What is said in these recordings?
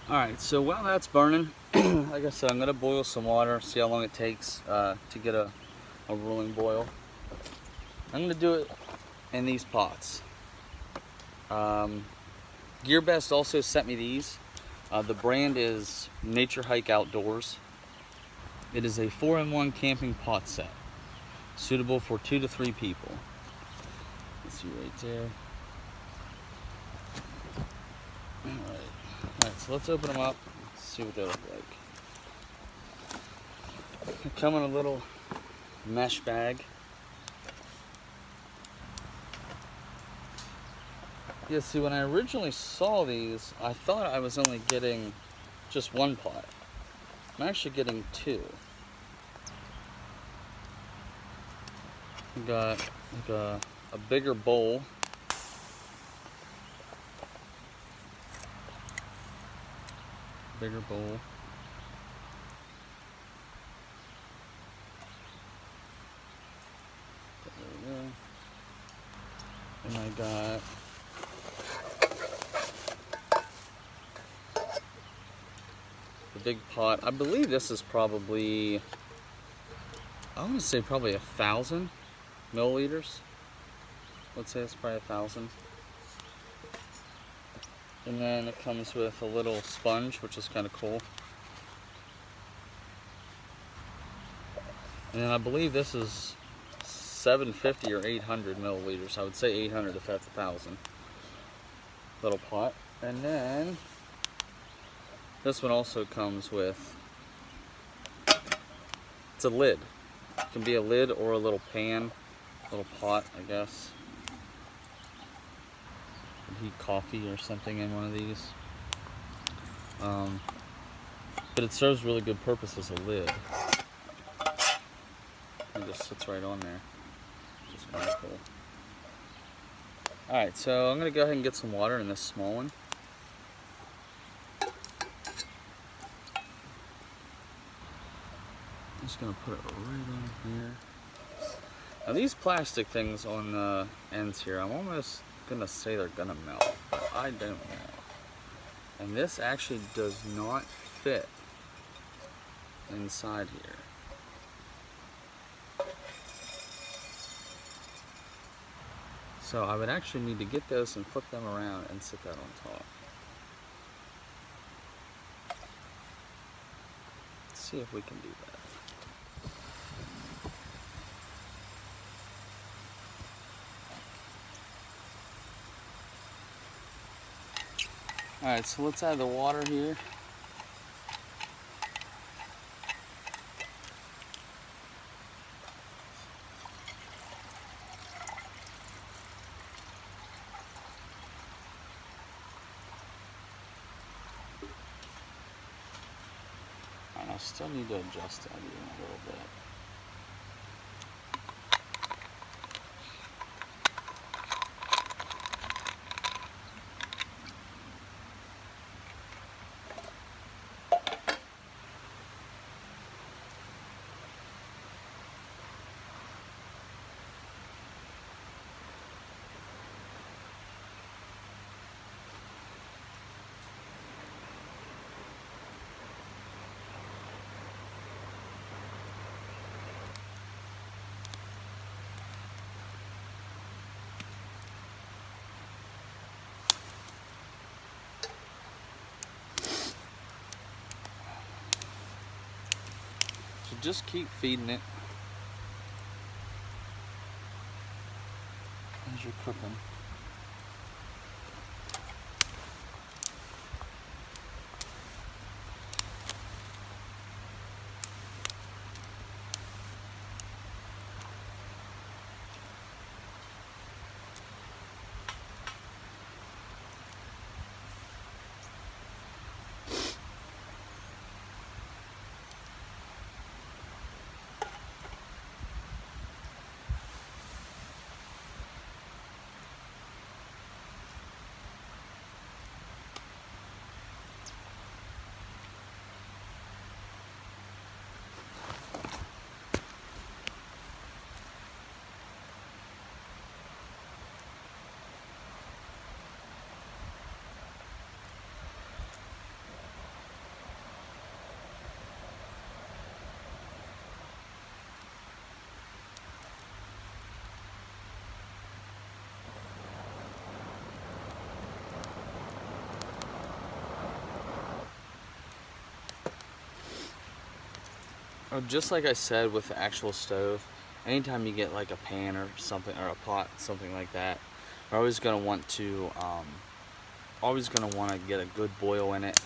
Alright, so while that's burning, like I said, I'm going to boil some water, see how long it takes to get a rolling boil. I'm going to do it in these pots. GearBest also sent me these. The brand is Nature Hike Outdoors. It is a 4-in-1 camping pot set, suitable for 2 to 3 people. Let's see right there. Alright, so let's open them up, see what they look like. They come in a little mesh bag. Yeah, see, when I originally saw these, I thought I was only getting just one pot. I'm actually getting 2. We got like a bigger bowl. Bigger bowl. There we go. And I got the big pot. I believe this is probably, I want to say probably 1,000 milliliters. Let's say it's probably 1,000. And then it comes with a little sponge, which is kind of cool. And then I believe this is 750 or 800 milliliters. I would say 800 if that's 1,000. Little pot. And then this one also comes with, it's a lid. It can be a lid or a little pan, little pot, I guess. Heat coffee or something in one of these. But it serves really good purpose as a lid. It just sits right on there. Which is kind of cool. Alright, so I'm going to go ahead and get some water in this small one. I'm just going to put it right on here. Now these plastic things on the ends here, I'm almost gonna say they're gonna melt, but I don't know. And this actually does not fit inside here. So I would actually need to get those and flip them around and sit that on top. Let's see if we can do that. Alright, so let's add the water here. And I still need to adjust that even a little bit. So just keep feeding it as you're cooking. Just like I said with the actual stove, anytime you get like a pan or something, or a pot, something like that, you're always gonna want to get a good boil in it,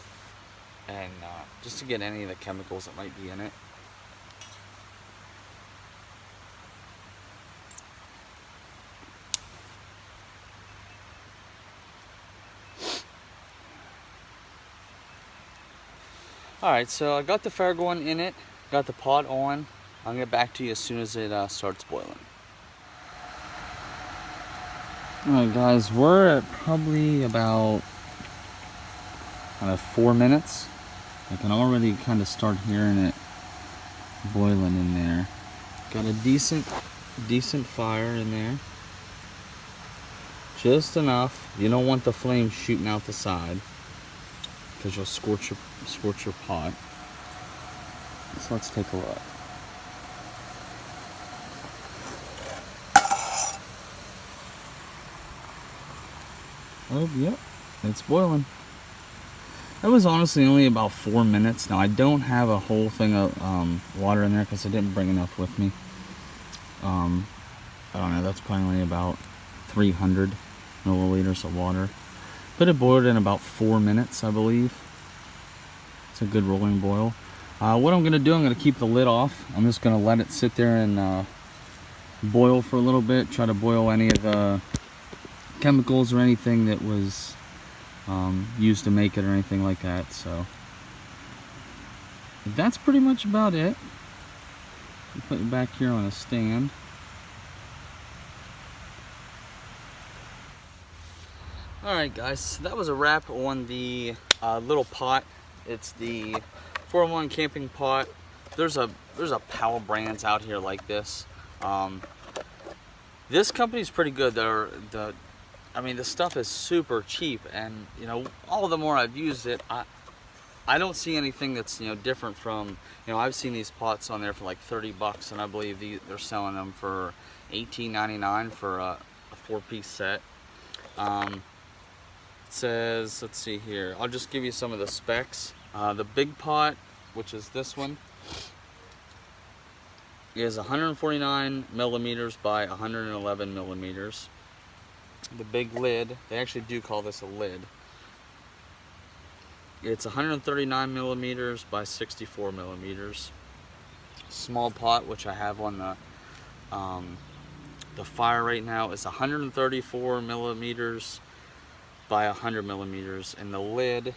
and just to get any of the chemicals that might be in it. Alright, so I got the Farragon in it, got the pot on. I'll get back to you as soon as it starts boiling. Alright guys, we're at probably about 4 minutes. I can already kind of start hearing it boiling in there. Got a decent fire in there. Just enough. You don't want the flames shooting out the side, because you'll scorch your pot. So let's take a look. Oh, yep, it's boiling. That was honestly only about 4 minutes. Now I don't have a whole thing of water in there because I didn't bring enough with me. I don't know, that's probably only about 300 milliliters of water. But it boiled in about 4 minutes, I believe. It's a good rolling boil. What I'm gonna do, I'm gonna keep the lid off. I'm just gonna let it sit there and boil for a little bit. Try to boil any of the chemicals or anything that was used to make it or anything like that. So that's pretty much about it. I'll put it back here on a stand. Alright guys, so that was a wrap on the little pot. It's the 4-in-1 camping pot. There's a pile of brands out here like this. This company's pretty good. I mean, the stuff is super cheap, and you know, all the more I've used it, I don't see anything that's, you know, different from, you know, I've seen these pots on there for like 30 bucks, and I believe they're selling them for $18.99 for a 4-piece set. It says, let's see here, I'll just give you some of the specs. The big pot, which is this one, is 149 millimeters by 111 millimeters. The big lid, they actually do call this a lid. It's 139 millimeters by 64 millimeters. Small pot, which I have on the fire right now, is 134 millimeters by 100 millimeters, and the lid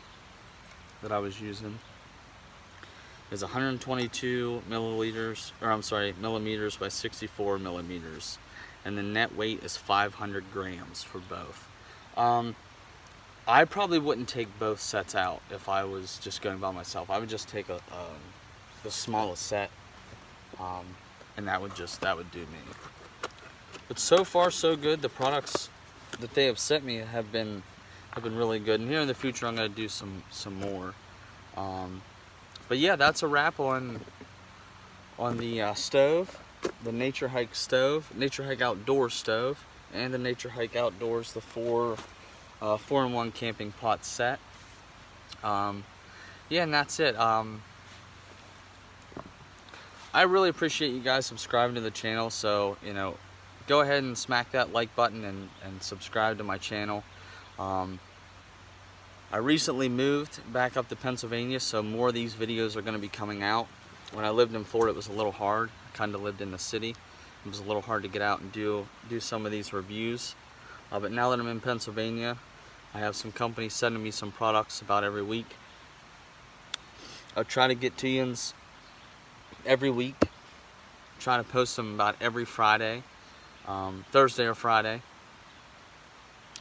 that I was using is 122 millimeters by 64 millimeters, and the net weight is 500 grams for both. I probably wouldn't take both sets out if I was just going by myself. I would just take the smallest set, and that would do me. But so far so good. The products that they have sent me have been really good, and here in the future I'm going to do some more. But yeah, that's a wrap on the stove, the Nature Hike stove, Nature Hike Outdoor stove, and the Nature Hike Outdoors, the 4-in-1 camping pot set. Yeah, and that's it. I really appreciate you guys subscribing to the channel, so you know, go ahead and smack that like button and subscribe to my channel. I recently moved back up to Pennsylvania, so more of these videos are going to be coming out. When I lived in Florida, it was a little hard. I kind of lived in the city. It was a little hard to get out and do some of these reviews. But now that I'm in Pennsylvania, I have some companies sending me some products about every week. I'll try to get to you every week. Try to post them about every Friday, Thursday or Friday.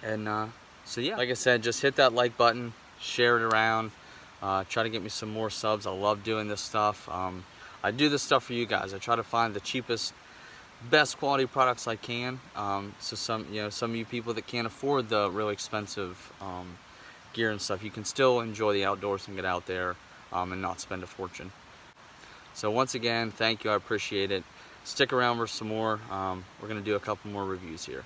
And so yeah, like I said, just hit that like button, share it around, try to get me some more subs. I love doing this stuff. I do this stuff for you guys. I try to find the cheapest, best quality products I can. So some of you people that can't afford the really expensive gear and stuff, you can still enjoy the outdoors and get out there and not spend a fortune. So once again, thank you. I appreciate it. Stick around for some more. We're going to do a couple more reviews here.